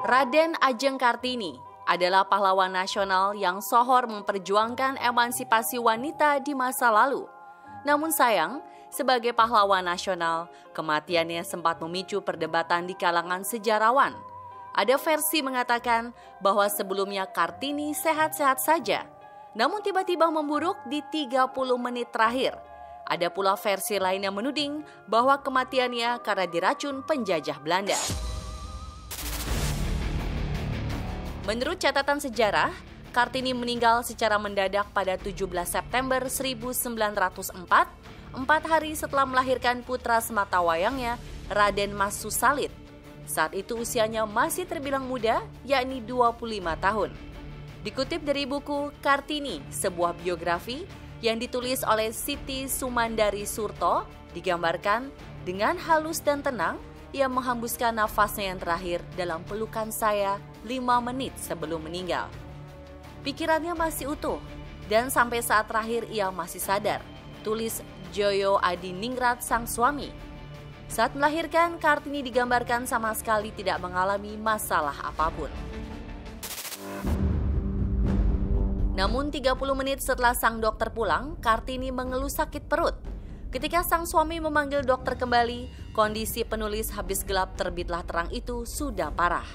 Raden Ajeng Kartini adalah pahlawan nasional yang sohor memperjuangkan emansipasi wanita di masa lalu. Namun sayang, sebagai pahlawan nasional, kematiannya sempat memicu perdebatan di kalangan sejarawan. Ada versi mengatakan bahwa sebelumnya Kartini sehat-sehat saja, namun tiba-tiba memburuk di 30 menit terakhir. Ada pula versi lain yang menuding bahwa kematiannya karena diracun penjajah Belanda. Menurut catatan sejarah, Kartini meninggal secara mendadak pada 17 September 1904, 4 hari setelah melahirkan putra sematawayangnya, Raden Mas Susalit. Saat itu usianya masih terbilang muda, yakni 25 tahun. Dikutip dari buku Kartini, sebuah biografi yang ditulis oleh Siti Sumandari Surto, digambarkan dengan halus dan tenang, ia menghembuskan nafasnya yang terakhir dalam pelukan saya 5 menit sebelum meninggal. Pikirannya masih utuh dan sampai saat terakhir ia masih sadar, tulis Joyo Adiningrat sang suami. Saat melahirkan, Kartini digambarkan sama sekali tidak mengalami masalah apapun. Namun 30 menit setelah sang dokter pulang, Kartini mengeluh sakit perut. Ketika sang suami memanggil dokter kembali, kondisi penulis Habis Gelap Terbitlah Terang itu sudah parah.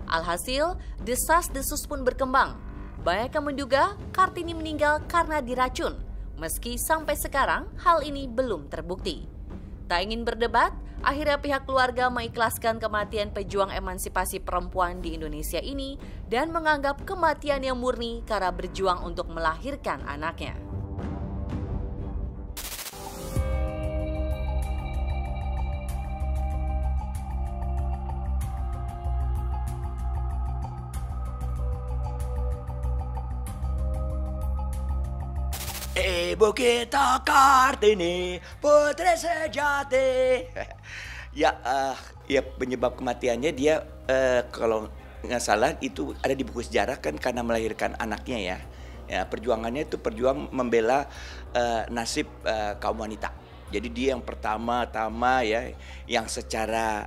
Alhasil, desas-desus pun berkembang. Banyak yang menduga Kartini meninggal karena diracun, meski sampai sekarang hal ini belum terbukti. Tak ingin berdebat, akhirnya pihak keluarga mengikhlaskan kematian pejuang emansipasi perempuan di Indonesia ini dan menganggap kematian yang murni karena berjuang untuk melahirkan anaknya. Ibu kita Kartini, putri sejati. Ya penyebab kematiannya dia kalau nggak salah itu ada di buku sejarah kan karena melahirkan anaknya ya. Ya perjuangannya itu perjuang membela nasib kaum wanita. Jadi dia yang pertama-tama ya, yang secara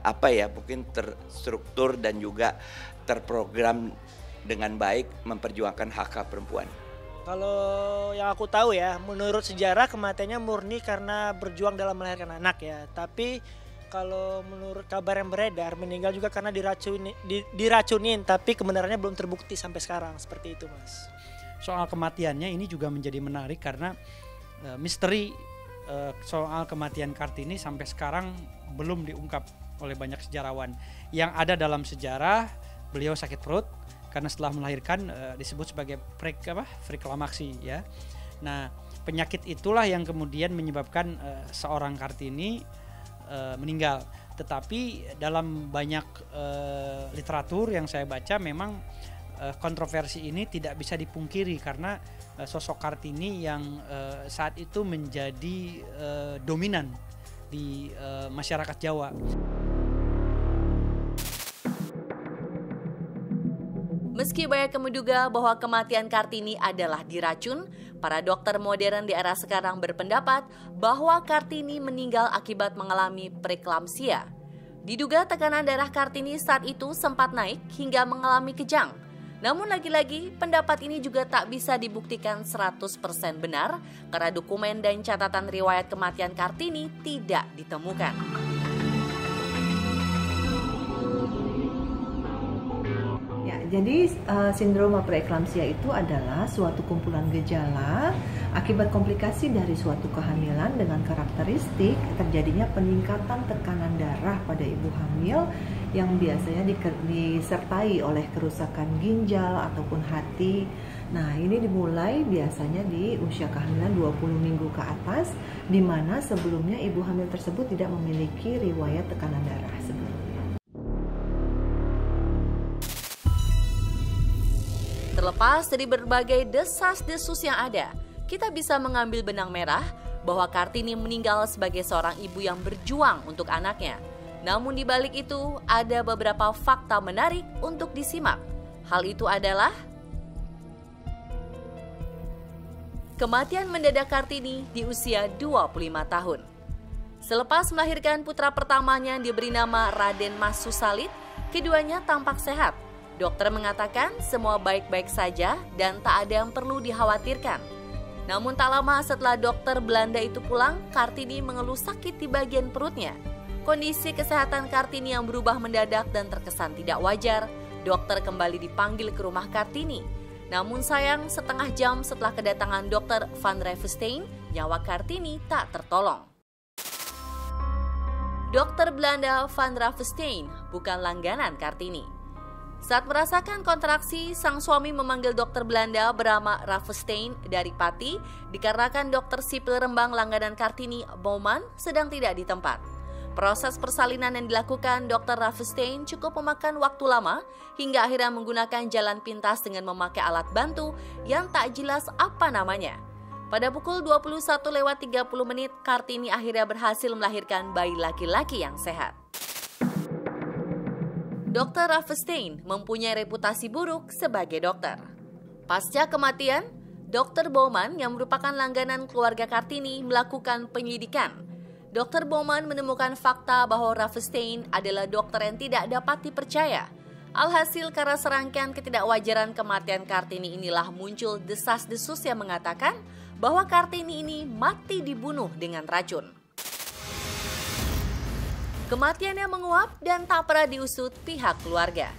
mungkin terstruktur dan juga terprogram dengan baik memperjuangkan hak perempuan. Kalau yang aku tahu ya, menurut sejarah kematiannya murni karena berjuang dalam melahirkan anak ya. Tapi kalau menurut kabar yang beredar, meninggal juga karena diracunin, tapi kebenarannya belum terbukti sampai sekarang, seperti itu Mas. Soal kematiannya ini juga menjadi menarik karena misteri soal kematian Kartini sampai sekarang belum diungkap oleh banyak sejarawan. Yang ada dalam sejarah, beliau sakit perut, karena setelah melahirkan disebut sebagai preklamaksi ya. Nah, penyakit itulah yang kemudian menyebabkan seorang Kartini meninggal. Tetapi dalam banyak literatur yang saya baca memang kontroversi ini tidak bisa dipungkiri karena sosok Kartini yang saat itu menjadi dominan di masyarakat Jawa. Meski banyak yang menduga bahwa kematian Kartini adalah diracun, para dokter modern di era sekarang berpendapat bahwa Kartini meninggal akibat mengalami preeklamsia. Diduga tekanan darah Kartini saat itu sempat naik hingga mengalami kejang. Namun lagi-lagi pendapat ini juga tak bisa dibuktikan 100% benar karena dokumen dan catatan riwayat kematian Kartini tidak ditemukan. Jadi sindroma preeklamsia itu adalah suatu kumpulan gejala akibat komplikasi dari suatu kehamilan dengan karakteristik terjadinya peningkatan tekanan darah pada ibu hamil yang biasanya disertai oleh kerusakan ginjal ataupun hati. Nah, ini dimulai biasanya di usia kehamilan 20 minggu ke atas, di mana sebelumnya ibu hamil tersebut tidak memiliki riwayat tekanan darah sebelumnya. Terlepas dari berbagai desas-desus yang ada, kita bisa mengambil benang merah bahwa Kartini meninggal sebagai seorang ibu yang berjuang untuk anaknya. Namun di balik itu ada beberapa fakta menarik untuk disimak. Hal itu adalah kematian mendadak Kartini di usia 25 tahun. Selepas melahirkan putra pertamanya yang diberi nama Raden Mas Susalit, keduanya tampak sehat. Dokter mengatakan semua baik-baik saja dan tak ada yang perlu dikhawatirkan. Namun tak lama setelah dokter Belanda itu pulang, Kartini mengeluh sakit di bagian perutnya. Kondisi kesehatan Kartini yang berubah mendadak dan terkesan tidak wajar, dokter kembali dipanggil ke rumah Kartini. Namun sayang, setengah jam setelah kedatangan dokter Van Ravesteyn, nyawa Kartini tak tertolong. Dokter Belanda Van Ravesteyn bukan langganan Kartini. Saat merasakan kontraksi, sang suami memanggil dokter Belanda bernama Ravesteyn dari Pati dikarenakan dokter sipil Rembang langganan Kartini, Bouman, sedang tidak di tempat. Proses persalinan yang dilakukan Dr. Ravesteyn cukup memakan waktu lama hingga akhirnya menggunakan jalan pintas dengan memakai alat bantu yang tak jelas apa namanya. Pada pukul 21:30 Kartini akhirnya berhasil melahirkan bayi laki-laki yang sehat. Dr. Ravesteyn mempunyai reputasi buruk sebagai dokter. Pasca kematian, Dr. Bouman yang merupakan langganan keluarga Kartini melakukan penyelidikan. Dr. Bouman menemukan fakta bahwa Ravesteyn adalah dokter yang tidak dapat dipercaya. Alhasil karena serangkaian ketidakwajaran kematian Kartini inilah muncul desas-desus yang mengatakan bahwa Kartini ini mati dibunuh dengan racun. Kematiannya menguap dan tak pernah diusut pihak keluarga.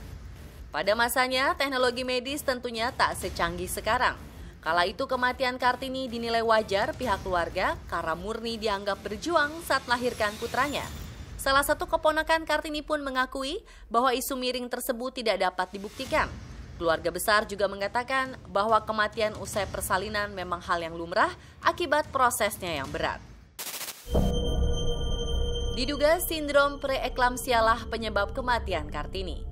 Pada masanya, teknologi medis tentunya tak secanggih sekarang. Kala itu kematian Kartini dinilai wajar pihak keluarga karena murni dianggap berjuang saat melahirkan putranya. Salah satu keponakan Kartini pun mengakui bahwa isu miring tersebut tidak dapat dibuktikan. Keluarga besar juga mengatakan bahwa kematian usai persalinan memang hal yang lumrah akibat prosesnya yang berat. Diduga sindrom preeklamsialah penyebab kematian Kartini.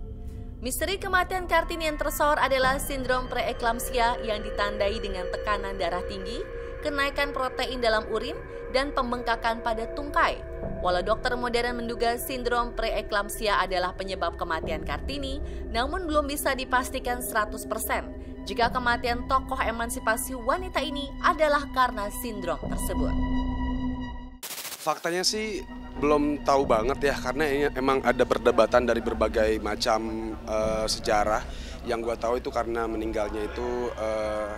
Misteri kematian Kartini yang tersohor adalah sindrom preeklamsia yang ditandai dengan tekanan darah tinggi, kenaikan protein dalam urin, dan pembengkakan pada tungkai. Walau dokter modern menduga sindrom preeklamsia adalah penyebab kematian Kartini, namun belum bisa dipastikan 100% jika kematian tokoh emansipasi wanita ini adalah karena sindrom tersebut. Faktanya sih belum tahu banget ya, karena ini emang ada perdebatan dari berbagai macam sejarah. Yang gue tahu itu karena meninggalnya itu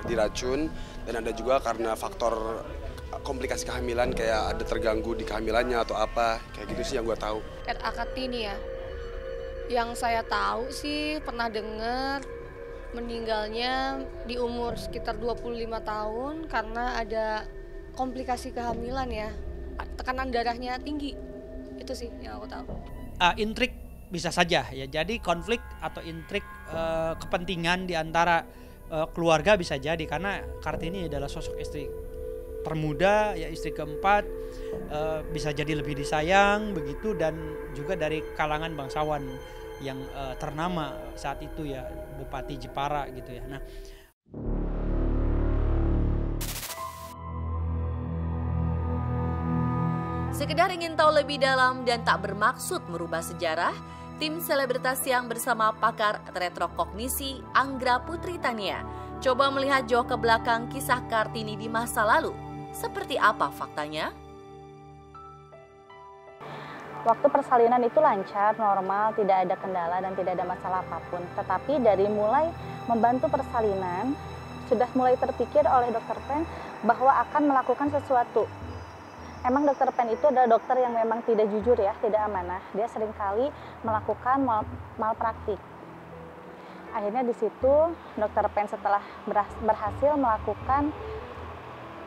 diracun, dan ada juga karena faktor komplikasi kehamilan, kayak ada terganggu di kehamilannya atau apa, kayak gitu sih yang gue tahu. Kartini ya, yang saya tahu sih pernah dengar meninggalnya di umur sekitar 25 tahun karena ada komplikasi kehamilan ya. Tekanan darahnya tinggi, itu sih yang aku tahu. Intrik bisa saja ya, jadi konflik atau intrik kepentingan di antara keluarga bisa jadi, karena Kartini adalah sosok istri termuda ya, istri keempat, bisa jadi lebih disayang begitu, dan juga dari kalangan bangsawan yang ternama saat itu ya, Bupati Jepara gitu ya. Nah, sekedar ingin tahu lebih dalam dan tak bermaksud merubah sejarah, tim selebritas yang bersama pakar retrokognisi Anggra Putri Tania coba melihat jauh ke belakang kisah Kartini di masa lalu. Seperti apa faktanya? Waktu persalinan itu lancar, normal, tidak ada kendala dan tidak ada masalah apapun. Tetapi dari mulai membantu persalinan, sudah mulai terpikir oleh Dr. Pen bahwa akan melakukan sesuatu. Emang Dr. Pen itu adalah dokter yang memang tidak jujur ya, tidak amanah. Dia seringkali melakukan malpraktik. Akhirnya di situ Dr. Pen setelah berhasil melakukan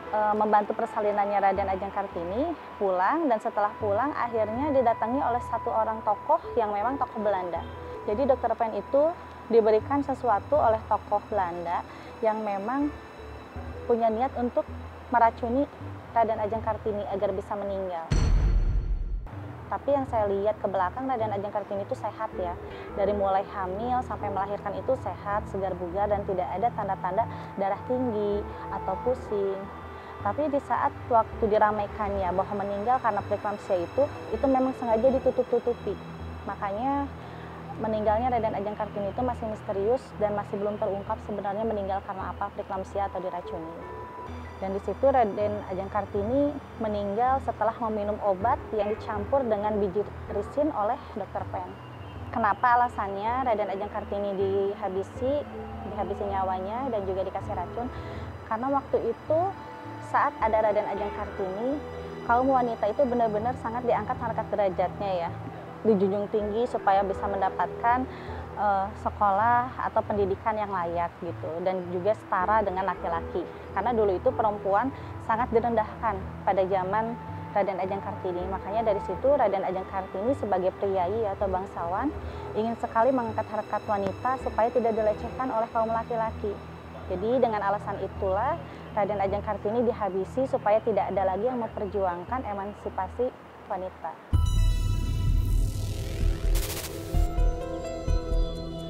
membantu persalinannya Raden Ajeng Kartini, pulang, dan setelah pulang akhirnya didatangi oleh satu orang tokoh yang memang tokoh Belanda. Jadi Dr. Pen itu diberikan sesuatu oleh tokoh Belanda yang memang punya niat untuk meracuni Raden Ajeng Kartini agar bisa meninggal. Tapi yang saya lihat ke belakang, Raden Ajeng Kartini itu sehat ya. Dari mulai hamil sampai melahirkan itu sehat, segar bugar, dan tidak ada tanda-tanda darah tinggi atau pusing. Tapi di saat waktu diramaikannya bahwa meninggal karena preeklamsia itu memang sengaja ditutup-tutupi. Makanya meninggalnya Raden Ajeng Kartini itu masih misterius dan masih belum terungkap sebenarnya meninggal karena apa, preeklamsia atau diracuni. Dan di situ Raden Ajeng Kartini meninggal setelah meminum obat yang dicampur dengan biji risin oleh Dr. Pen. kenapa alasannya Raden Ajeng Kartini dihabisi nyawanya dan juga dikasih racun. Karena waktu itu saat ada Raden Ajeng Kartini, kaum wanita itu benar-benar sangat diangkat harkat derajatnya ya, dijunjung tinggi supaya bisa mendapatkan sekolah atau pendidikan yang layak gitu, dan juga setara dengan laki-laki. Karena dulu itu perempuan sangat direndahkan pada zaman Raden Ajeng Kartini. Makanya dari situ Raden Ajeng Kartini sebagai priyayi atau bangsawan ingin sekali mengangkat harkat wanita supaya tidak dilecehkan oleh kaum laki-laki. Jadi dengan alasan itulah Raden Ajeng Kartini dihabisi supaya tidak ada lagi yang memperjuangkan emansipasi wanita.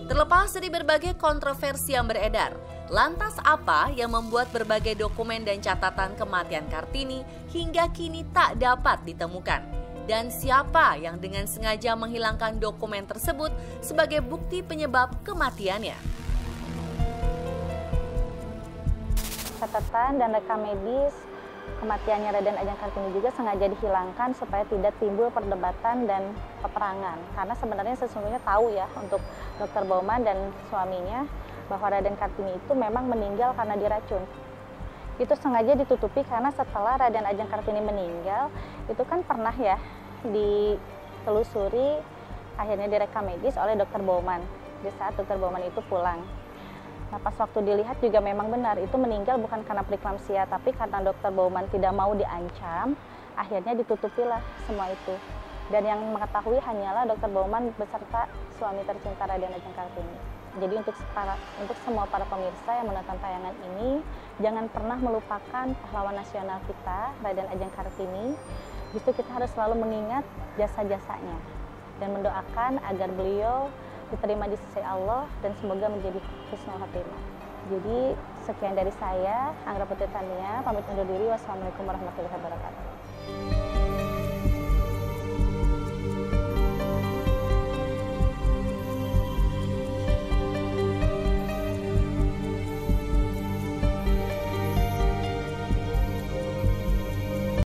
Terlepas dari berbagai kontroversi yang beredar, lantas apa yang membuat berbagai dokumen dan catatan kematian Kartini hingga kini tak dapat ditemukan? Dan siapa yang dengan sengaja menghilangkan dokumen tersebut sebagai bukti penyebab kematiannya? Catatan dan rekam medis kematiannya Raden Ajeng Kartini juga sengaja dihilangkan supaya tidak timbul perdebatan dan peperangan. Karena sebenarnya sesungguhnya tahu ya untuk Dr. Baumann dan suaminya bahwa Raden Kartini itu memang meninggal karena diracun. Itu sengaja ditutupi karena setelah Raden Ajeng Kartini meninggal, itu kan pernah ya ditelusuri, akhirnya direkam medis oleh Dr. Baumann di saat Dr. Baumann itu pulang. Nah pas waktu dilihat juga memang benar itu meninggal bukan karena preeklamsia, tapi karena Dr. Baumann tidak mau diancam, akhirnya ditutupilah semua itu. Dan yang mengetahui hanyalah Dr. Baumann beserta suami tercinta Raden Ajeng Kartini. Jadi untuk semua para pemirsa yang menonton tayangan ini, jangan pernah melupakan pahlawan nasional kita, Raden Ajeng Kartini. Justru kita harus selalu mengingat jasa-jasanya dan mendoakan agar beliau diterima di sisi Allah dan semoga menjadi husnul khotimah. Jadi sekian dari saya, Anggra Putri Tania, pamit undur diri. Wassalamualaikum warahmatullahi wabarakatuh.